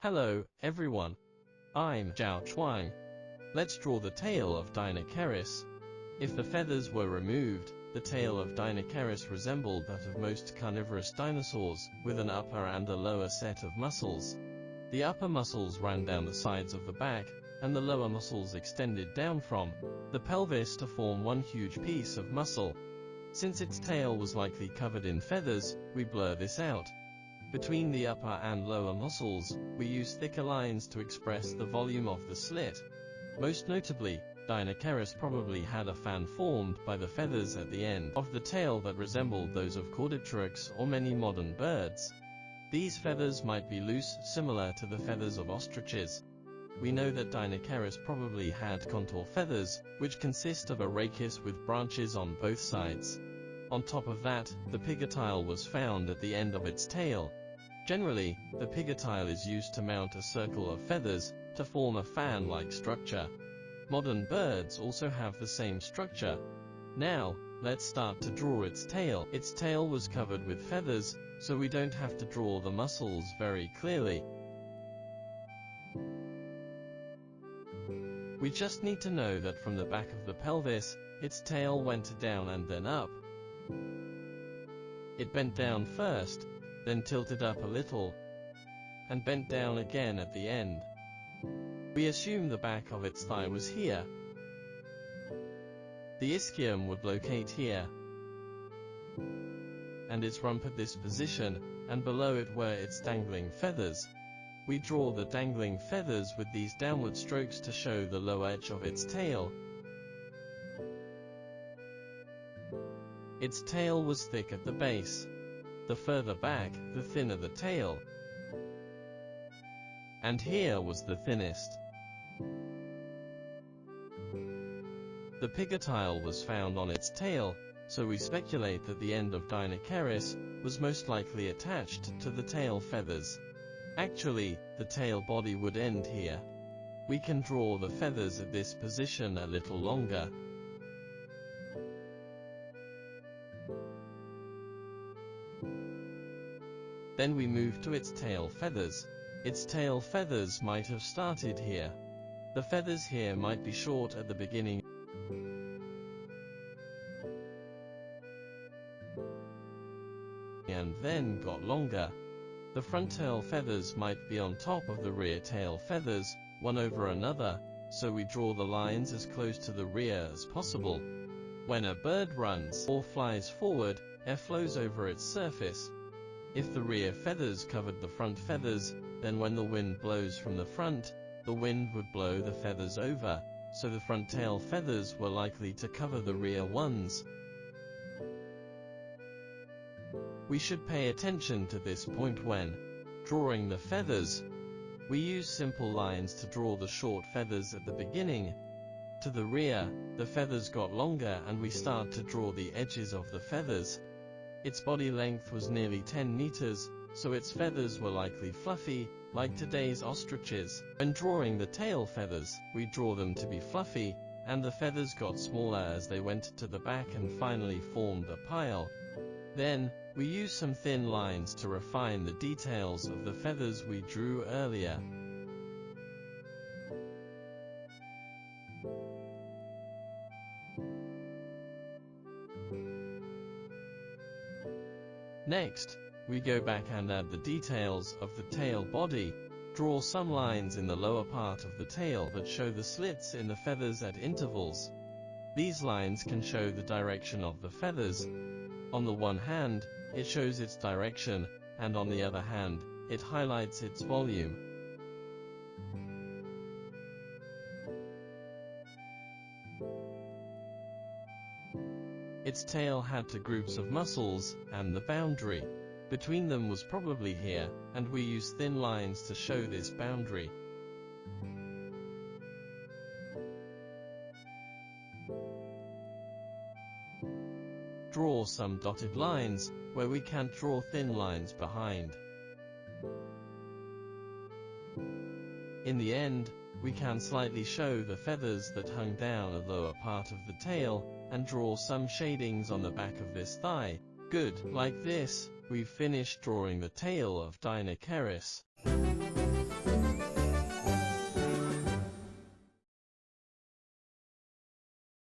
Hello, everyone. I'm ZHAO Chuang. Let's draw the tail of Deinocheirus. If the feathers were removed, the tail of Deinocheirus resembled that of most carnivorous dinosaurs, with an upper and a lower set of muscles. The upper muscles ran down the sides of the back, and the lower muscles extended down from the pelvis to form one huge piece of muscle. Since its tail was likely covered in feathers, we blur this out. Between the upper and lower muscles, we use thicker lines to express the volume of the slit. Most notably, Deinocheirus probably had a fan formed by the feathers at the end of the tail that resembled those of Deinocheirus or many modern birds. These feathers might be loose, similar to the feathers of ostriches. We know that Deinocheirus probably had contour feathers, which consist of a rachis with branches on both sides. On top of that, the pigotile was found at the end of its tail. Generally, the pigotile is used to mount a circle of feathers, to form a fan-like structure. Modern birds also have the same structure. Now, let's start to draw its tail. Its tail was covered with feathers, so we don't have to draw the muscles very clearly. We just need to know that from the back of the pelvis, its tail went down and then up. It bent down first, then tilted up a little, and bent down again at the end. We assume the back of its thigh was here. The ischium would locate here, and its rump at this position, and below it were its dangling feathers. We draw the dangling feathers with these downward strokes to show the low edge of its tail. Its tail was thick at the base. The further back, the thinner the tail. And here was the thinnest. The pigotile was found on its tail, so we speculate that the end of Deinocheirus was most likely attached to the tail feathers. Actually, the tail body would end here. We can draw the feathers at this position a little longer. Then we move to its tail feathers. Its tail feathers might have started here. The feathers here might be short at the beginning and then got longer. The front tail feathers might be on top of the rear tail feathers, one over another, so we draw the lines as close to the rear as possible. When a bird runs or flies forward, air flows over its surface. If the rear feathers covered the front feathers, then when the wind blows from the front, the wind would blow the feathers over, so the front tail feathers were likely to cover the rear ones. We should pay attention to this point when drawing the feathers. We use simple lines to draw the short feathers at the beginning. To the rear, the feathers got longer and we start to draw the edges of the feathers. Its body length was nearly 10 meters, so its feathers were likely fluffy, like today's ostriches. When drawing the tail feathers, we draw them to be fluffy, and the feathers got smaller as they went to the back and finally formed a pile. Then, we use some thin lines to refine the details of the feathers we drew earlier. Next, we go back and add the details of the tail body. Draw some lines in the lower part of the tail that show the slits in the feathers at intervals. These lines can show the direction of the feathers. On the one hand, it shows its direction, and on the other hand, it highlights its volume. Its tail had two groups of muscles, and the boundary between them was probably here, and we use thin lines to show this boundary. Draw some dotted lines, where we can't draw thin lines behind. In the end, we can slightly show the feathers that hung down the lower part of the tail, and draw some shadings on the back of this thigh. Good, like this. We've finished drawing the tail of Deinocheirus.